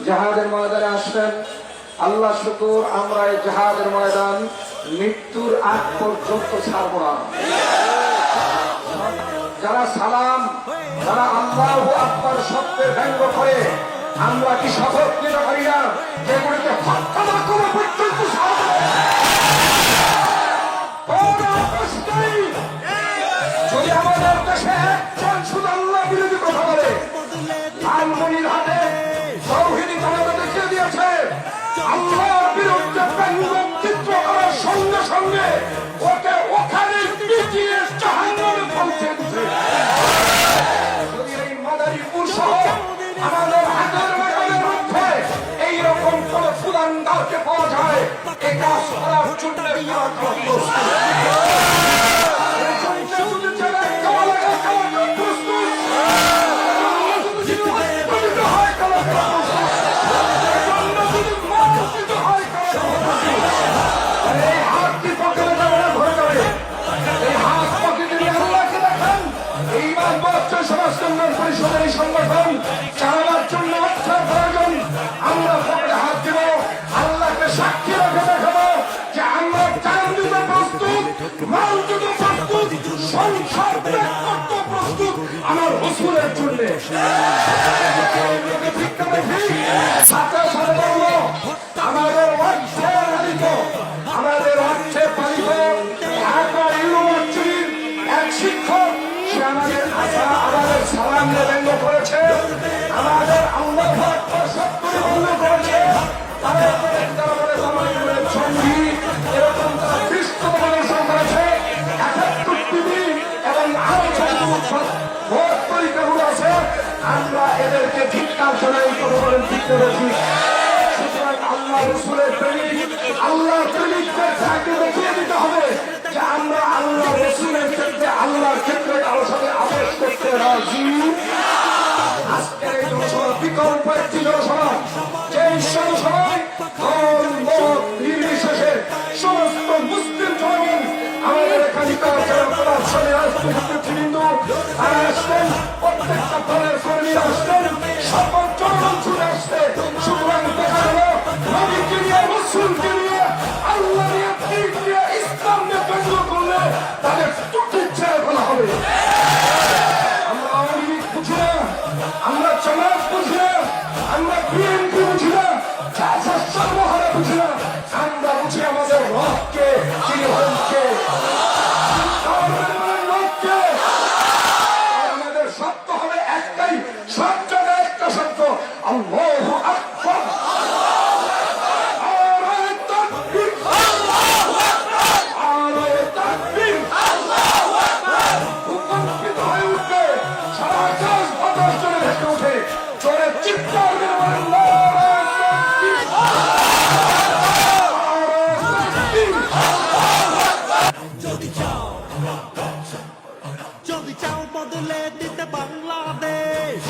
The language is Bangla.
জিহাদের ময়দানে আসবেন। আল্লাহ শুকুর, আমরা এই জিহাদের ময়দান মৃত্যুর আগ পর্যন্ত ছাড়ব না। যারা সালাম, যারা আল্লাহু আকবার শব্দের ব্যঙ্গ করে, আমরা কি শপথ নিতে পারি না যেগুলিতে হত্যা না করা পর্যন্ত ছাড়ব না? যদি আমাদের দেশে একজন শুধু আল্লাহ বিরোধী কথা বলে, লালমনির হাতে তৌহিদি জনতা দেখিয়ে দিয়েছে আল্লাহর বিরুদ্ধে ব্যঙ্গচিত্র করার সঙ্গে সঙ্গে ওকে ওখানে পিটিয়ে জাহান্নামে পৌঁছে দিচ্ছে। যদি এই মাদারীপুর সহ আমাদের হাতের ময়দানের মধ্যে এইরকম কোন ফুলান্দারকে পাওয়া যায়, এই কাজ করার জন্য পরিষদের এই সংগঠন চালানোর জন্য অর্থের প্রয়োজন। আমরা পকেটে হাত দিব, আল্লাহকে সাক্ষী রেখে দেখাবো যে আমরা চাল দিতে প্রস্তুত, মাল দিতে প্রস্তুত, সংসার ত্যাগ করতে প্রস্তুত আমার রসুলের জন্য। সাথে সাথে বলবো আমাদের অর্থে পালিত, আমাদের অর্থে পালিত ঢাকা ইউনিভার্সিটির এক শিক্ষক, সে আমাদের আশা আমাদের সালাম ব্যঙ্গ করেছে, আমাদের আল্লাহ সত্তর ভঙ্গ করেছে, তাদের সঙ্গী এরকম তারা খ্রিস্ট প্রদর্শন করেছে, ৭১ টিভি এবং আরো ভোট তরিকাগুলো আছে। আমরা এদেরকে ধিক্কার জানাই, কথা বলেন ঠিক করেছি। সুতরাং আল্লাহ রসুলের প্রেমিক, আল্লাহ প্রেমিকদের তাকে দেখিয়ে দিতে হবে যে আমরা আল্লাহ রসুলের ক্ষেত্রে, আল্লাহর ক্ষেত্রে কারোর সাথে আপোষ করতে রাজি। আজকের এই জনসভা বিকল্প একটি জনসভা, যে জনসভায় দল মত নির্বিশেষে সমস্ত মুসলিম জনগণ আমাদের এখানকার যারা প্রভাবশালী রাজনৈতিক নেতৃবৃন্দ তারা আসবেন, প্রত্যেকটা দলের কর্মীরা আসবেন, সকল জনগণ ছুটে আসবে। সুতরাং দেখা গেল নবীকে নিয়ে, রসুলকে নিয়ে, আল্লাহ নিয়ে, দিন নিয়ে, ইসলাম নিয়ে ব্যঙ্গ করলে তাদের টুটি ছেড়ে ফেলা হবে। আমরা আওয়ামী লীগ বুঝি না, আমরা জামাত বুঝি না, আমরা বিএনপি বুঝি না, সর্বহারা বুঝি না, আমরা বুঝি আমাদের রবকে, তিনি হলেন কে? আমাদের সত্য হবে একটাই, সব জায়গায় একটা সত্য, আল্লাহু আকবার। যদি চাও বদলে দিতে বাংলাদেশ,